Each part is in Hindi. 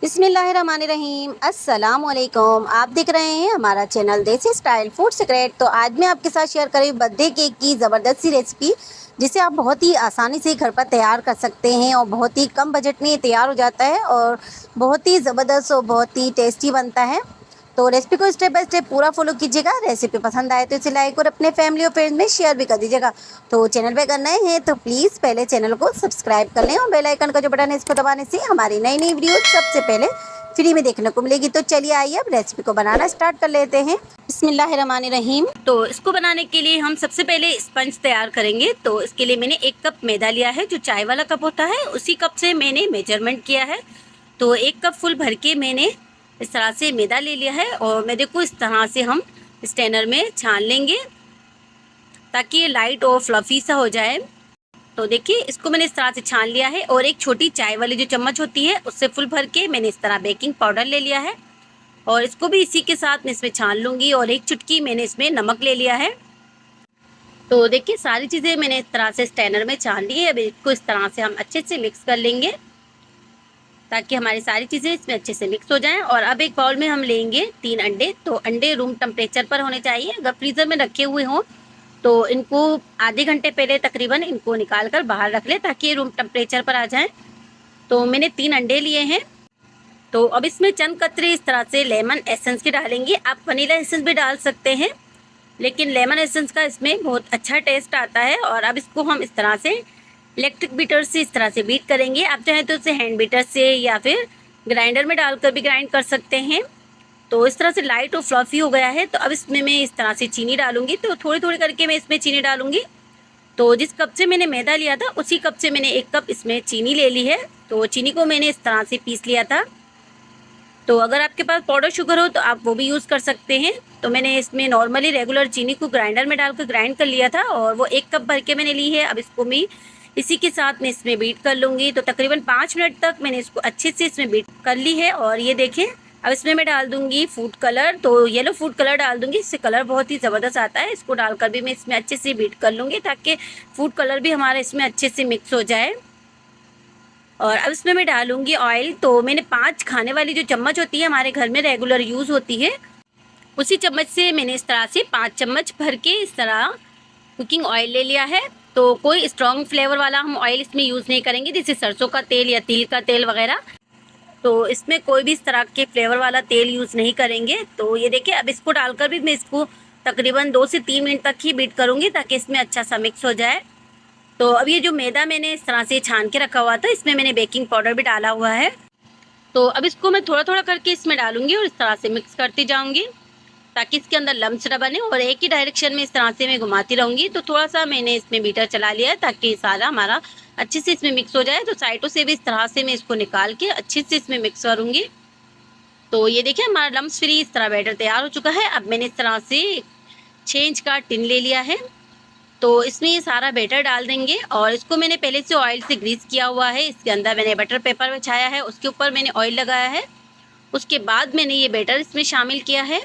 बिस्मिल्लाहिर्रहमानिर्रहीम। अस्सलाम वालेकुम। आप देख रहे हैं हमारा चैनल देसी स्टाइल फूड सीक्रेट। तो आज मैं आपके साथ शेयर करी बर्थडे केक की ज़बरदस्त सी रेसिपी, जिसे आप बहुत ही आसानी से घर पर तैयार कर सकते हैं और बहुत ही कम बजट में तैयार हो जाता है और बहुत ही ज़बरदस्त और बहुत ही टेस्टी बनता है। तो रेसिपी को स्टेप बाय स्टेप पूरा फॉलो कीजिएगा। रेसिपी पसंद आए तो इसे लाइक और अपने फैमिली और फ्रेंड्स में शेयर भी कर दीजिएगा। तो चैनल पे अगर नए हैं तो प्लीज़ पहले चैनल को सब्सक्राइब कर लें और बेल आइकन का जो बटन है इसको दबाने से हमारी नई नई वीडियो सबसे पहले फ्री में देखने को मिलेगी। तो चलिए आइए अब रेसिपी को बनाना स्टार्ट कर लेते हैं। बिस्मिल्लाहिर्रहमानिर्रहीम। तो इसको बनाने के लिए हम सबसे पहले स्पंज तैयार करेंगे। तो इसके लिए मैंने 1 कप मैदा लिया है, जो चाय वाला कप होता है उसी कप से मैंने मेजरमेंट किया है। तो 1 कप फुल भर के मैंने इस तरह से मैदा ले लिया है और मैदे को इस तरह से हम स्ट्रेनर में छान लेंगे ताकि ये लाइट और फ्लफी सा हो जाए। तो देखिए इसको मैंने इस तरह से छान लिया है और एक छोटी चाय वाली जो चम्मच होती है उससे फुल भर के मैंने इस तरह बेकिंग पाउडर ले लिया है और इसको भी इसी के साथ मैं इसमें छान लूँगी। और 1 चुटकी मैंने इसमें नमक ले लिया है। तो देखिए सारी चीज़ें मैंने इस तरह से स्ट्रेनर में छान ली है। अब इसको इस तरह से हम अच्छे से मिक्स कर लेंगे ताकि हमारी सारी चीज़ें इसमें अच्छे से मिक्स हो जाएं। और अब एक बाउल में हम लेंगे 3 अंडे। तो अंडे रूम टेम्परेचर पर होने चाहिए। अगर फ्रीज़र में रखे हुए हों तो इनको आधे घंटे पहले तकरीबन इनको निकाल कर बाहर रख लें ताकि ये रूम टेम्परेचर पर आ जाएँ। तो मैंने 3 अंडे लिए हैं। तो अब इसमें चंद कतरे इस तरह से लेमन एसेंस के डालेंगे। आप वनीला एसेंस भी डाल सकते हैं, लेकिन लेमन एसेंस का इसमें बहुत अच्छा टेस्ट आता है। और अब इसको हम इस तरह से इलेक्ट्रिक बीटर से इस तरह से बीट करेंगे। आप चाहें तो इसे हैंड बीटर से या फिर ग्राइंडर में डालकर भी ग्राइंड कर सकते हैं। तो इस तरह से लाइट और फ्लफी हो गया है। तो अब इसमें मैं इस तरह से चीनी डालूंगी। तो थोड़ी थोड़ी करके मैं इसमें चीनी डालूंगी। तो जिस कप से मैंने मैदा लिया था उसी कप से मैंने 1 कप इसमें चीनी ले ली है। तो चीनी को मैंने इस तरह से पीस लिया था। तो अगर आपके पास पाउडर शुगर हो तो आप वो भी यूज़ कर सकते हैं। तो मैंने इसमें नॉर्मली रेगुलर चीनी को ग्राइंडर में डालकर ग्राइंड कर लिया था और वो 1 कप भर के मैंने ली है। अब इसको मैं इसी के साथ मैं इसमें बीट कर लूँगी। तो तकरीबन 5 मिनट तक मैंने इसको अच्छे से इसमें बीट कर ली है। और ये देखें अब इसमें मैं डाल दूँगी फूड कलर। तो येलो फूड कलर डाल दूँगी, इससे कलर बहुत ही ज़बरदस्त आता है। इसको डालकर भी मैं इसमें अच्छे से बीट कर लूँगी ताकि फूड कलर भी हमारा इसमें अच्छे से मिक्स हो जाए। और अब इसमें मैं डालूंगी ऑयल। तो मैंने 5 खाने वाली जो चम्मच होती है हमारे घर में रेगुलर यूज़ होती है, उसी चम्मच से मैंने इस तरह से 5 चम्मच भर के इस तरह कुकिंग ऑयल ले लिया है। तो कोई स्ट्रॉन्ग फ्लेवर वाला हम ऑयल इसमें यूज़ नहीं करेंगे, जैसे सरसों का तेल या तिल का तेल वगैरह। तो इसमें कोई भी इस तरह के फ्लेवर वाला तेल यूज़ नहीं करेंगे। तो ये देखिए अब इसको डालकर भी मैं इसको तकरीबन 2 से 3 मिनट तक ही बीट करूँगी ताकि इसमें अच्छा सा मिक्स हो जाए। तो अब ये जो मैदा मैंने इस तरह से छान के रखा हुआ था इसमें मैंने बेकिंग पाउडर भी डाला हुआ है। तो अब इसको मैं थोड़ा थोड़ा करके इसमें डालूंगी और इस तरह से मिक्स करती जाऊंगी ताकि इसके अंदर लम्स न बने। और एक ही डायरेक्शन में इस तरह से मैं घुमाती रहूँगी। तो थोड़ा सा मैंने इसमें बीटर चला लिया है ताकि सारा हमारा अच्छे से इसमें मिक्स हो जाए। तो साइडों से भी इस तरह से मैं इसको निकाल के अच्छे से इसमें मिक्स करूँगी। तो ये देखिए हमारा लम्स फ्री इस तरह बैटर तैयार हो चुका है। अब मैंने इस तरह से 6 इंच का टिन ले लिया है। तो इसमें ये सारा बैटर डाल देंगे और इसको मैंने पहले से ऑयल से ग्रीस किया हुआ है। इसके अंदर मैंने बटर पेपर बिछाया है, उसके ऊपर मैंने ऑयल लगाया है। उसके बाद मैंने ये बैटर इसमें शामिल किया है।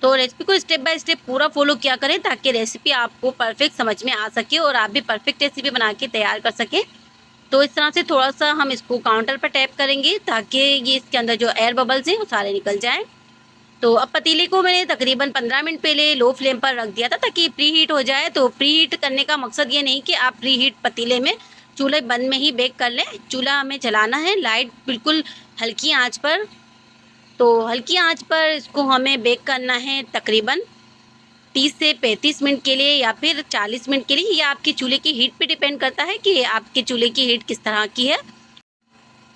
तो रेसिपी को स्टेप बाय स्टेप पूरा फॉलो किया करें ताकि रेसिपी आपको परफेक्ट समझ में आ सके और आप भी परफेक्ट रेसिपी बना के तैयार कर सकें। तो इस तरह से थोड़ा सा हम इसको काउंटर पर टैप करेंगे ताकि ये इसके अंदर जो एयर बबल्स हैं वो सारे निकल जाएँ। तो अब पतीले को मैंने तकरीबन 15 मिनट पहले लो फ्लेम पर रख दिया था ताकि प्री हीट हो जाए। तो प्री हीट करने का मकसद ये नहीं कि आप प्री हीट पतीले में चूल्हे बंद में ही बेक कर लें। चूल्हा हमें जलाना है लाइट बिल्कुल हल्की आंच पर। तो हल्की आंच पर इसको हमें बेक करना है तकरीबन 30 से 35 मिनट के लिए या फिर 40 मिनट के लिए। ये आपके चूल्हे की हीट पे डिपेंड करता है कि आपके चूल्हे की हीट किस तरह की है।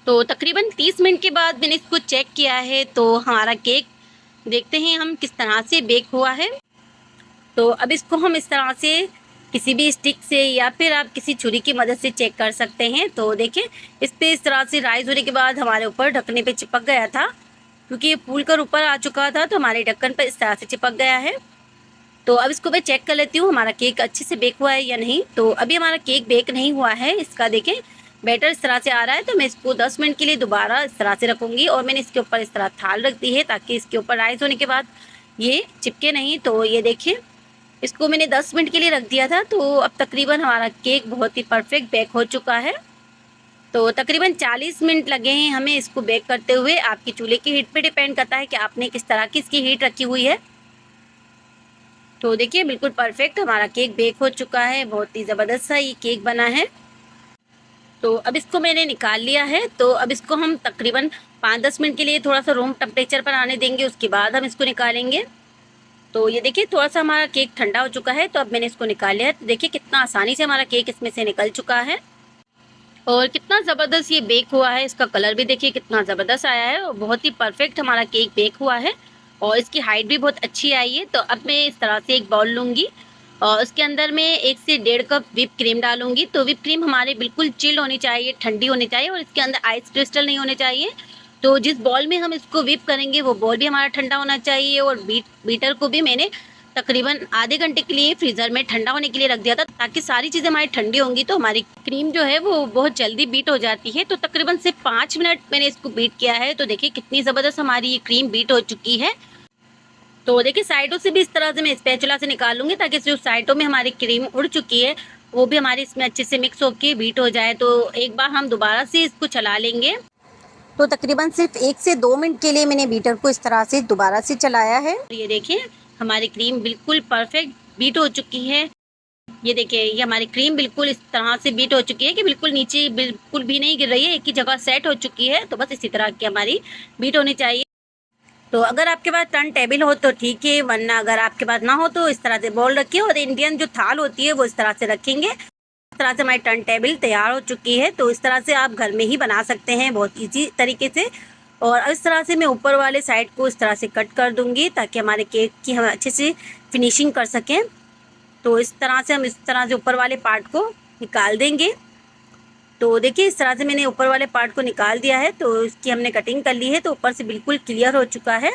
तो तकरीबन 30 मिनट के बाद मैंने इसको चेक किया है। तो हमारा केक देखते हैं हम किस तरह से बेक हुआ है। तो अब इसको हम इस तरह से किसी भी स्टिक से या फिर आप किसी छुरी की मदद से चेक कर सकते हैं। तो देखिए इस पे इस तरह से राइज होने के बाद हमारे ऊपर ढकने पे चिपक गया था, क्योंकि ये फूल कर ऊपर आ चुका था तो हमारे ढक्कन पर इस तरह से चिपक गया है। तो अब इसको मैं चेक कर लेती हूँ हमारा केक अच्छे से बेक हुआ है या नहीं। तो अभी हमारा केक बेक नहीं हुआ है, इसका देखें बैटर इस तरह से आ रहा है। तो मैं इसको 10 मिनट के लिए दोबारा इस तरह से रखूँगी और मैंने इसके ऊपर इस तरह थाल रख दी है ताकि इसके ऊपर राइस होने के बाद ये चिपके नहीं। तो ये देखिए इसको मैंने 10 मिनट के लिए रख दिया था। तो अब तकरीबन हमारा केक बहुत ही परफेक्ट बेक हो चुका है। तो तकरीबन 40 मिनट लगे हैं हमें इसको बेक करते हुए। आपकी चूल्हे की हीट पे डिपेंड करता है कि आपने किस तरह की इसकी हीट रखी हुई है। तो देखिए बिल्कुल परफेक्ट हमारा केक बेक हो चुका है, बहुत ही ज़बरदस्त सा ये केक बना है। तो अब इसको मैंने निकाल लिया है। तो अब इसको हम तकरीबन 5-10 मिनट के लिए थोड़ा सा रूम टेम्परेचर पर आने देंगे, उसके बाद हम इसको निकालेंगे। तो ये देखिए थोड़ा सा हमारा केक ठंडा हो चुका है, तो अब मैंने इसको निकाल लिया है। तो देखिए कितना आसानी से हमारा केक इसमें से निकल चुका है और कितना ज़बरदस्त ये बेक हुआ है। इसका कलर भी देखिए कितना ज़बरदस्त आया है और बहुत ही परफेक्ट हमारा केक बेक हुआ है और इसकी हाइट भी बहुत अच्छी आई है। तो अब मैं इस तरह से एक बाउल लूँगी और उसके अंदर मैं 1 से 1.5 कप व्हिप क्रीम डालूंगी। तो व्हिप क्रीम हमारे बिल्कुल चिल्ड होनी चाहिए, ठंडी होनी चाहिए और इसके अंदर आइस क्रिस्टल नहीं होने चाहिए। तो जिस बॉल में हम इसको व्हिप करेंगे वो बॉल भी हमारा ठंडा होना चाहिए और बीटर को भी मैंने तकरीबन आधे घंटे के लिए फ्रीज़र में ठंडा होने के लिए रख दिया था, ताकि सारी चीज़ें हमारी ठंडी होंगी तो हमारी क्रीम जो है वो बहुत जल्दी बीट हो जाती है। तो तकरीबन सिर्फ 5 मिनट मैंने इसको बीट किया है। तो देखिए कितनी ज़बरदस्त हमारी ये क्रीम बीट हो चुकी है। तो देखिए साइडों से भी इस तरह से मैं स्पैचुला से निकालूंगी, ताकि जो साइडों में हमारी क्रीम उड़ चुकी है वो भी हमारी इसमें अच्छे से मिक्स होके बीट हो जाए। तो एक बार हम दोबारा से इसको चला लेंगे। तो तकरीबन सिर्फ 1 से 2 मिनट के लिए मैंने बीटर को इस तरह से दोबारा से चलाया है। ये देखिए हमारी क्रीम बिल्कुल परफेक्ट बीट हो चुकी है। ये देखिए ये हमारी क्रीम बिल्कुल इस तरह से बीट हो चुकी है कि बिल्कुल नीचे बिल्कुल भी नहीं गिर रही है, एक ही जगह सेट हो चुकी है। तो बस इसी तरह की हमारी बीट होनी चाहिए। तो अगर आपके पास टर्न टेबल हो तो ठीक है, वरना अगर आपके पास ना हो तो इस तरह से बॉल रखिए और इंडियन जो थाल होती है वो इस तरह से रखेंगे। इस तरह से हमारी टर्न टेबल तैयार हो चुकी है। तो इस तरह से आप घर में ही बना सकते हैं बहुत ईजी तरीके से। और इस तरह से मैं ऊपर वाले साइड को इस तरह से कट कर दूंगी, ताकि हमारे केक की हम अच्छे से फिनिशिंग कर सकें। तो इस तरह से हम इस तरह से ऊपर वाले पार्ट को निकाल देंगे। तो देखिए इस तरह से मैंने ऊपर वाले पार्ट को निकाल दिया है। तो इसकी हमने कटिंग कर ली है, तो ऊपर से बिल्कुल क्लियर हो चुका है।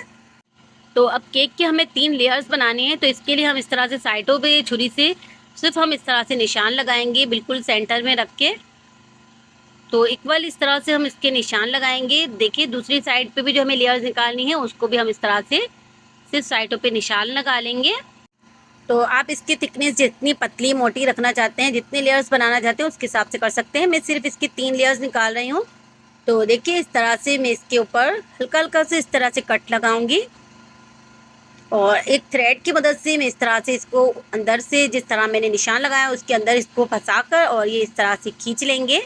तो अब केक के हमें 3 लेयर्स बनाने हैं। तो इसके लिए हम इस तरह से साइडों पे छुरी से सिर्फ हम इस तरह से निशान लगाएंगे, बिल्कुल सेंटर में रख के। तो इक्वल इस तरह से हम इसके निशान लगाएंगे। देखिए दूसरी साइड पे भी जो हमें लेयर्स निकालनी है उसको भी हम इस तरह से सिर्फ साइडों पे निशान लगा लेंगे। तो आप इसकी थिकनेस जितनी पतली मोटी रखना चाहते हैं, जितने लेयर्स बनाना चाहते हैं उसके हिसाब से कर सकते हैं। मैं सिर्फ इसकी 3 लेयर्स निकाल रही हूँ। तो देखिए इस तरह से मैं इसके ऊपर हल्का हल्का से इस तरह से कट लगाऊंगी और एक थ्रेड की मदद से मैं इस तरह से इसको अंदर से जिस तरह मैंने निशान लगाया उसके अंदर इसको फंसाकर और ये इस तरह से खींच लेंगे।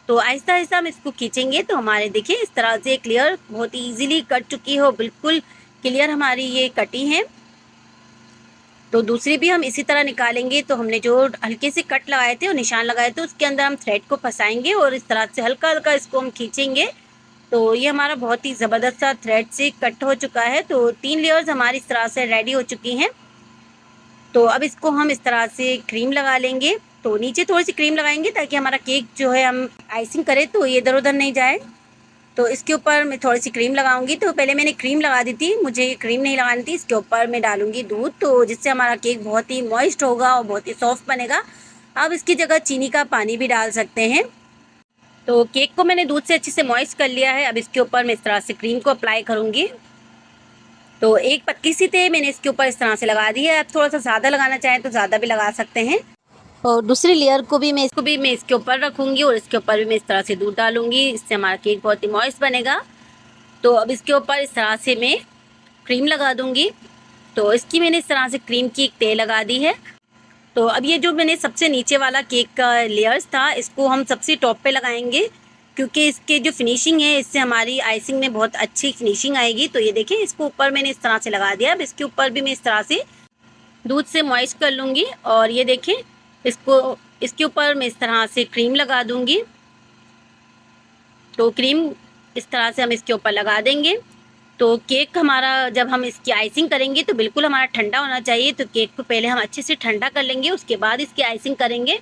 तो आहिस्ता आहिस्ता हम इसको खींचेंगे तो हमारे देखिए इस तरह से एक लेयर बहुत ईजीली कट चुकी हो, बिल्कुल क्लियर हमारी ये कटी है। तो दूसरी भी हम इसी तरह निकालेंगे। तो हमने जो हल्के से कट लगाए थे और निशान लगाए थे उसके अंदर हम थ्रेड को फंसाएंगे और इस तरह से हल्का हल्का इसको हम खींचेंगे। तो ये हमारा बहुत ही ज़बरदस्त सा थ्रेड से कट हो चुका है। तो 3 लेयर्स हमारी इस तरह से रेडी हो चुकी हैं। तो अब इसको हम इस तरह से क्रीम लगा लेंगे। तो नीचे थोड़ी सी क्रीम लगाएंगे ताकि हमारा केक जो है हम आइसिंग करें तो ये इधर उधर नहीं जाए। तो इसके ऊपर मैं थोड़ी सी क्रीम लगाऊंगी। तो पहले मैंने क्रीम लगा दी थी, मुझे ये क्रीम नहीं लगानी थी। इसके ऊपर मैं डालूंगी दूध, तो जिससे हमारा केक बहुत ही मॉइस्ट होगा और बहुत ही सॉफ्ट बनेगा। अब इसकी जगह चीनी का पानी भी डाल सकते हैं। तो केक को मैंने दूध से अच्छे से मॉइस्ट कर लिया है। अब इसके ऊपर मैं इस तरह से क्रीम को अप्लाई करूँगी। तो एक पतली सी थे मैंने इसके ऊपर इस तरह से लगा दी है। आप थोड़ा सा ज़्यादा लगाना चाहें तो ज़्यादा भी लगा सकते हैं। और दूसरी लेयर को भी मैं इसके ऊपर रखूँगी और इसके ऊपर भी मैं इस तरह से दूध डालूँगी। इससे हमारा केक बहुत ही मॉइस्ट बनेगा। तो अब इसके ऊपर इस तरह से मैं क्रीम लगा दूँगी। तो इसकी मैंने इस तरह से क्रीम की एक तह लगा दी है। तो अब ये जो मैंने सबसे नीचे वाला केक का लेयर्स था इसको हम सबसे टॉप पे लगाएंगे, क्योंकि इसके जो फिनिशिंग है इससे हमारी आइसिंग में बहुत अच्छी फिनिशिंग आएगी। तो ये देखिए इसको ऊपर मैंने इस तरह से लगा दिया। अब इसके ऊपर भी मैं इस तरह से दूध से मॉइस्ट कर लूँगी और ये देखें इसको इसके ऊपर मैं इस तरह से क्रीम लगा दूँगी। तो क्रीम इस तरह से हम इसके ऊपर लगा देंगे। तो केक हमारा जब हम इसकी आइसिंग करेंगे तो बिल्कुल हमारा ठंडा होना चाहिए। तो केक को पहले हम अच्छे से ठंडा कर लेंगे, उसके बाद इसकी आइसिंग करेंगे।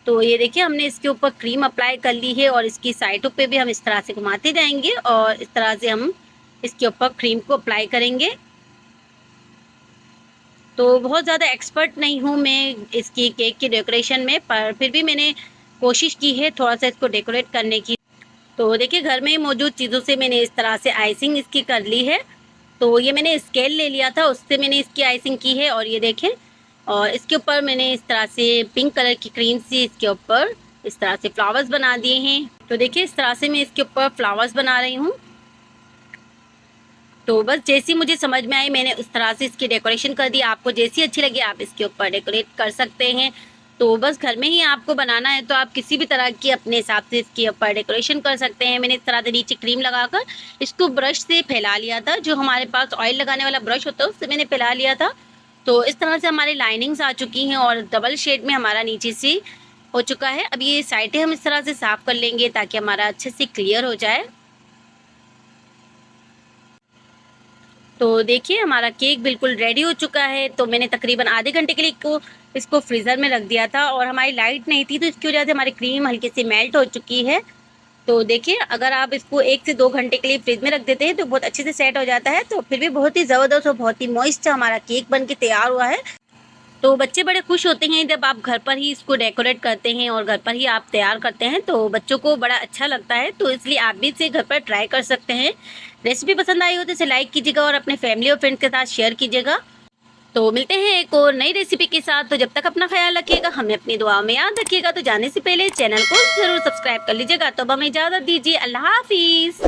तो ये देखिए हमने इसके ऊपर क्रीम अप्लाई कर ली है और इसकी साइडों पे भी हम इस तरह से घुमाते जाएंगे और इस तरह से हम इसके ऊपर क्रीम को अप्लाई करेंगे। तो बहुत ज़्यादा एक्सपर्ट नहीं हूँ मैं इसकी केक की डेकोरेशन में, पर फिर भी मैंने कोशिश की है थोड़ा सा इसको डेकोरेट करने की। तो देखिए घर में मौजूद चीज़ों से मैंने इस तरह से आइसिंग इसकी कर ली है। तो ये मैंने स्केल ले लिया था, उससे मैंने इसकी आइसिंग की है। और ये देखें और इसके ऊपर मैंने इस तरह से पिंक कलर की क्रीम से इसके ऊपर इस तरह से फ्लावर्स बना दिए हैं। तो देखिए इस तरह से मैं इसके ऊपर फ्लावर्स बना रही हूँ। तो बस जैसी मुझे समझ में आई मैंने उस तरह से इसकी डेकोरेशन कर दी। आपको जैसी अच्छी लगे आप इसके ऊपर डेकोरेट कर सकते हैं। तो बस घर में ही आपको बनाना है तो आप किसी भी तरह की अपने हिसाब से इसके ऊपर डेकोरेशन कर सकते हैं। मैंने इस तरह से नीचे क्रीम लगाकर इसको ब्रश से फैला लिया था। जो हमारे पास ऑयल लगाने वाला ब्रश होता है उससे मैंने फैला लिया था। तो इस तरह से हमारी लाइनिंग्स आ चुकी हैं और डबल शेड में हमारा नीचे से हो चुका है। अब ये साइडें हम इस तरह से साफ कर लेंगे ताकि हमारा अच्छे से क्लियर हो जाए। तो देखिए हमारा केक बिल्कुल रेडी हो चुका है। तो मैंने तकरीबन आधे घंटे के लिए इसको फ्रीज़र में रख दिया था और हमारी लाइट नहीं थी तो इसकी वजह से हमारी क्रीम हल्की सी मेल्ट हो चुकी है। तो देखिए अगर आप इसको 1 से 2 घंटे के लिए फ्रिज में रख देते हैं तो बहुत अच्छे से सेट हो जाता है। तो फिर भी बहुत ही ज़बरदस्त और बहुत ही मॉइस्ट हमारा केक बन के तैयार हुआ है। तो बच्चे बड़े खुश होते हैं जब आप घर पर ही इसको डेकोरेट करते हैं और घर पर ही आप तैयार करते हैं। तो बच्चों को बड़ा अच्छा लगता है। तो इसलिए आप भी इसे घर पर ट्राई कर सकते हैं। रेसिपी पसंद आई हो तो इसे लाइक कीजिएगा और अपने फैमिली और फ्रेंड्स के साथ शेयर कीजिएगा। तो मिलते हैं एक और नई रेसिपी के साथ। तो जब तक अपना ख्याल रखिएगा, हमें अपनी दुआओं में याद रखिएगा। तो जाने से पहले चैनल को ज़रूर सब्सक्राइब कर लीजिएगा। तो अब हमें इजाज़त दीजिए। अल्लाह हाफिज़।